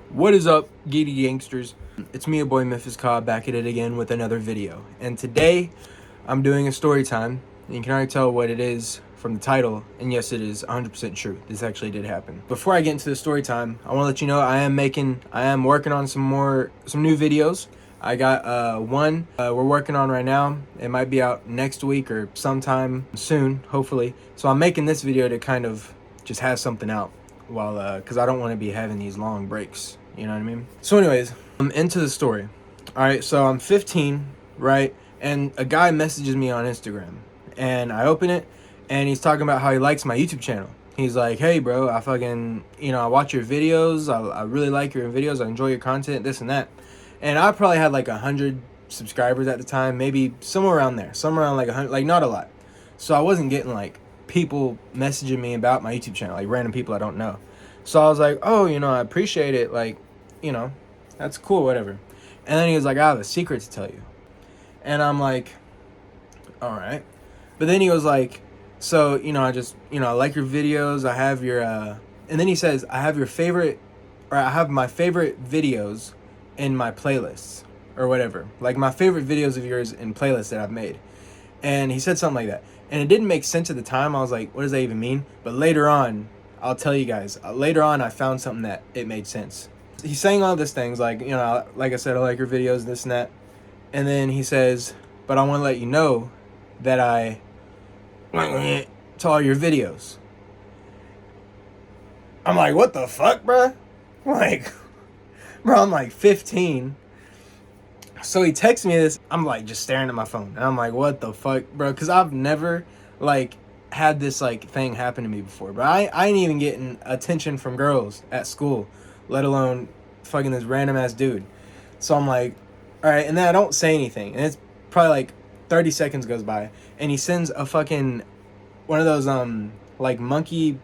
What is up, Giddy Gangsters? It's me, your boy Memphis Cobb, back at it again with another video. And today, I'm doing a story time. And you can already tell what it is from the title. And yes, it is 100% true. This actually did happen. Before I get into the story time, I want to let you know I am working on some new videos. I got one we're working on right now. It might be out next week or sometime soon, hopefully. So I'm making this video to kind of just have something out while because I don't want to be having these long breaks, you know what I mean? So anyways, I'm into the story. All right, so I'm 15, right? And a guy messages me on Instagram, and I open it, and he's talking about how he likes my YouTube channel. He's like, hey bro, I fucking, I watch your videos, I really like your videos, I enjoy your content, this and that. And I probably had like 100 subscribers at the time, maybe somewhere around there, somewhere around like 100, like not a lot. So I wasn't getting like people messaging me about my YouTube channel, like random people I don't know. So I was like, oh, I appreciate it, like, that's cool, whatever. And then he was like, I have a secret to tell you. And I'm like, all right. But then he was like, so, I like your videos, I have your, and then he says, I have my favorite videos in my playlists, or whatever. Like, my favorite videos of yours in playlists that I've made. And he said something like that. And it didn't make sense at the time. I was like, what does that even mean? But later on, I'll tell you guys. Later on, I found something that it made sense. He's saying all these things, like, like I said, I like your videos, this and that. And then he says, but I want to let you know that I to all your videos. I'm like, what the fuck, bruh? Like, bro, I'm like 15. So he texts me this. I'm like just staring at my phone. And I'm like, what the fuck, bro? Because I've never, like, had this, like, thing happen to me before. But I ain't even getting attention from girls at school, let alone fucking this random-ass dude. So I'm like, all right. And then I don't say anything. And it's probably, like, 30 seconds goes by. And he sends a fucking, one of those, like, monkey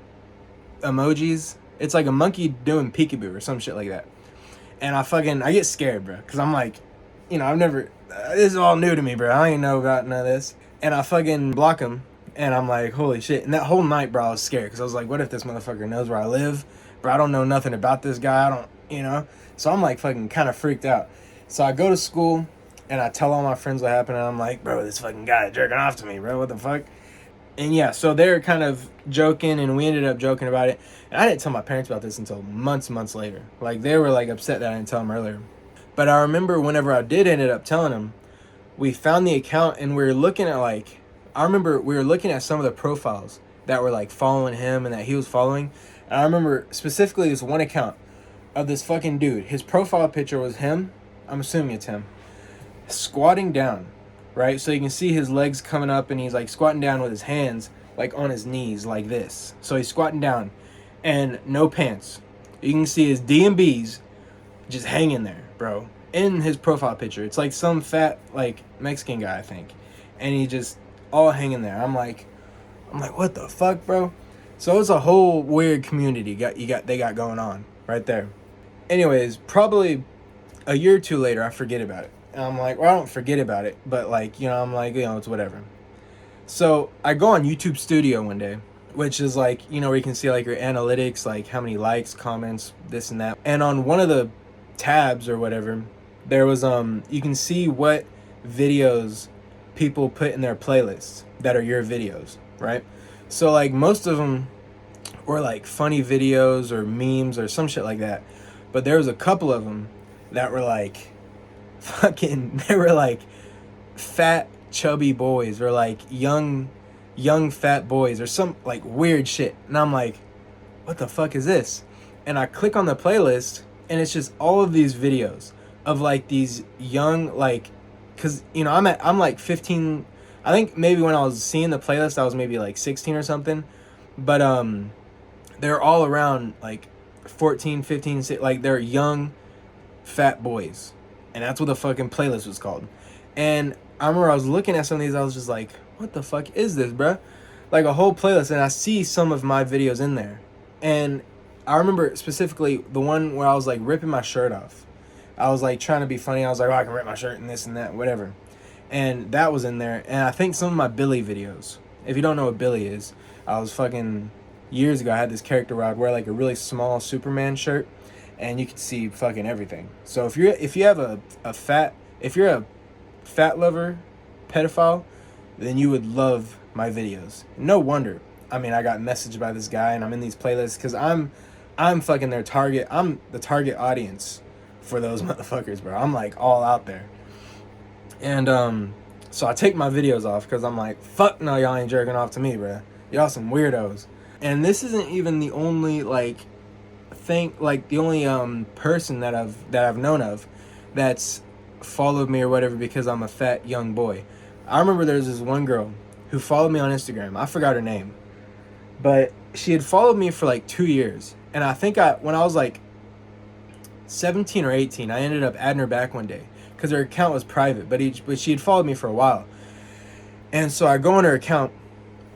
emojis. It's like a monkey doing peekaboo or some shit like that. And I get scared, bro. Because I'm like, I've never, this is all new to me, bro. I ain't know about none of this. And I fucking block him. And I'm like, holy shit. And that whole night, bro, I was scared. Because I was like, what if this motherfucker knows where I live? Bro, I don't know nothing about this guy. I don't. So I'm like fucking kind of freaked out. So I go to school and I tell all my friends what happened. And I'm like, bro, this fucking guy jerking off to me, bro. What the fuck? And yeah, so they're kind of joking, and we ended up joking about it. And I didn't tell my parents about this until months later. Like, they were like upset that I didn't tell them earlier. But I remember whenever I did ended up telling them, we found the account, and we were looking at, like, I remember we were looking at some of the profiles that were like following him and that he was following. And I remember specifically this one account of this fucking dude. His profile picture was him, I'm assuming it's him, squatting down, right? So you can see his legs coming up, and he's like squatting down with his hands like on his knees like this. So he's squatting down and no pants. You can see his D&Bs just hanging there, bro, in his profile picture. It's like some fat, like, Mexican guy, I think. And he just all hanging there. I'm like, what the fuck, bro? So it's a whole weird community they got going on right there. Anyways, probably a year or two later, I forget about it. And I'm like, well, I don't forget about it, but like, I'm like, it's whatever. So I go on YouTube Studio one day, which is like, where you can see like your analytics, like how many likes, comments, this and that. And on one of the tabs or whatever, there was you can see what videos people put in their playlists that are your videos, right? So like most of them were like funny videos or memes or some shit like that. But there was a couple of them that were like they were like fat chubby boys, or like young fat boys, or some like weird shit. And I'm like, what the fuck is this? And I click on the playlist, and it's just all of these videos of like these young, like, because I'm like 15. I think maybe when I was seeing the playlist I was maybe like 16 or something. But they're all around like 14, 15, like they're young fat boys. And that's what the fucking playlist was called. And I remember I was looking at some of these, I was just like, what the fuck is this, bruh? Like a whole playlist, and I see some of my videos in there. And I remember specifically the one where I was like ripping my shirt off. I was like trying to be funny. I was like, oh, I can rip my shirt and this and that, whatever. And that was in there. And I think some of my Billy videos. If you don't know what Billy is, I was fucking, years ago, I had this character where I'd wear like a really small Superman shirt. and you can see fucking everything. So if you're a fat lover, pedophile, then you would love my videos. No wonder. I mean, I got messaged by this guy, and I'm in these playlists because I'm fucking their target. I'm the target audience for those motherfuckers, bro. I'm like all out there. And so I take my videos off because I'm like, fuck no, y'all ain't jerking off to me, bro. Y'all some weirdos. And this isn't even the only the only person that I've known of that's followed me or whatever because I'm a fat young boy. I remember there's this one girl who followed me on Instagram. I forgot her name, but she had followed me for like 2 years. And I think when I was like 17 or 18, I ended up adding her back one day because her account was private, but she had followed me for a while. And so I go on her account,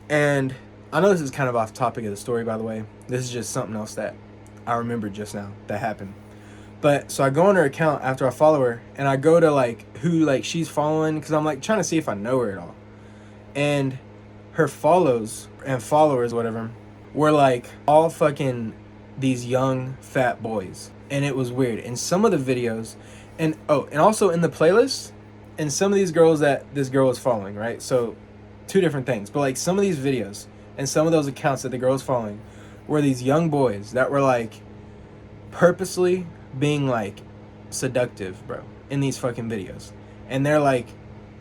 and I know this is kind of off topic of the story, by the way. This is just something else that I remembered just now that happened. But so I go on her account after I follow her, and I go to like who like she's following because I'm like trying to see if I know her at all. And her follows and followers, whatever, were like all fucking these young fat boys. And it was weird. In some of the videos, and also in the playlist, and some of these girls that this girl was following, right? So two different things. But like some of these videos and some of those accounts that the girl was following were these young boys that were like purposely being like seductive, bro, in these fucking videos. And they're like,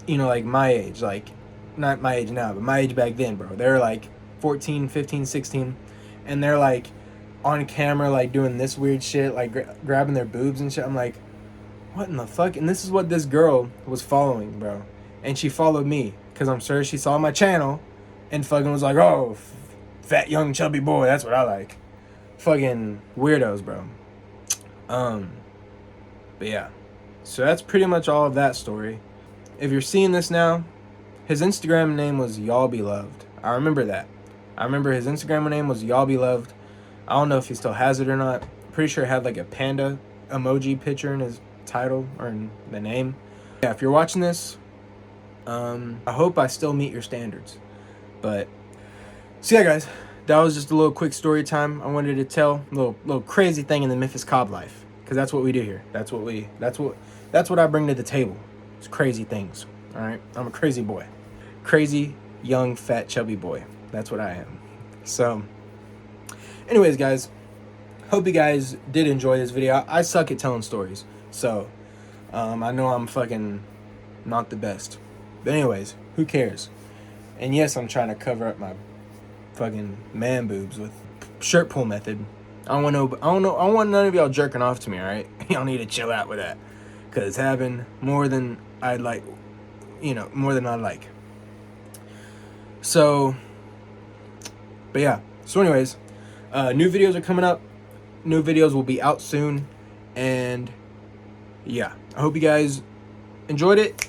like my age, like not my age now, but my age back then, bro. They're like 14, 15, 16, and they're like on camera like doing this weird shit, like grabbing their boobs and shit. I'm like, what in the fuck? And this is what this girl was following, bro. And she followed me because I'm sure she saw my channel and fucking was like, oh, fat young chubby boy, that's what I like. Fucking weirdos, bro. But yeah, so that's pretty much all of that story. If you're seeing this now, his Instagram name was Y'all Be Loved. I remember that. I remember his Instagram name was Y'all Be Loved. I don't know if he still has it or not. Pretty sure it had like a panda emoji picture in his title or in the name. Yeah, if you're watching this, I hope I still meet your standards. But so yeah, guys, that was just a little quick story time I wanted to tell. A little crazy thing in the Memphis Cobb life, because that's what we do here. That's what I bring to the table. It's crazy things. All right, I'm a crazy boy, crazy young fat chubby boy. That's what I am. So anyways, guys, hope you guys did enjoy this video. I suck at telling stories, so I know I'm fucking not the best. But anyways, who cares? And yes, I'm trying to cover up my fucking man boobs with shirt pull method. I don't want none of y'all jerking off to me, all right? Y'all need to chill out with that, because it's happened more than I'd like, more than I like. So, but yeah. So anyways, new videos are coming up. New videos will be out soon. And yeah, I hope you guys enjoyed it.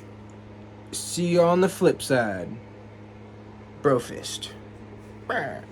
See you on the flip side. Bro fist. Brr.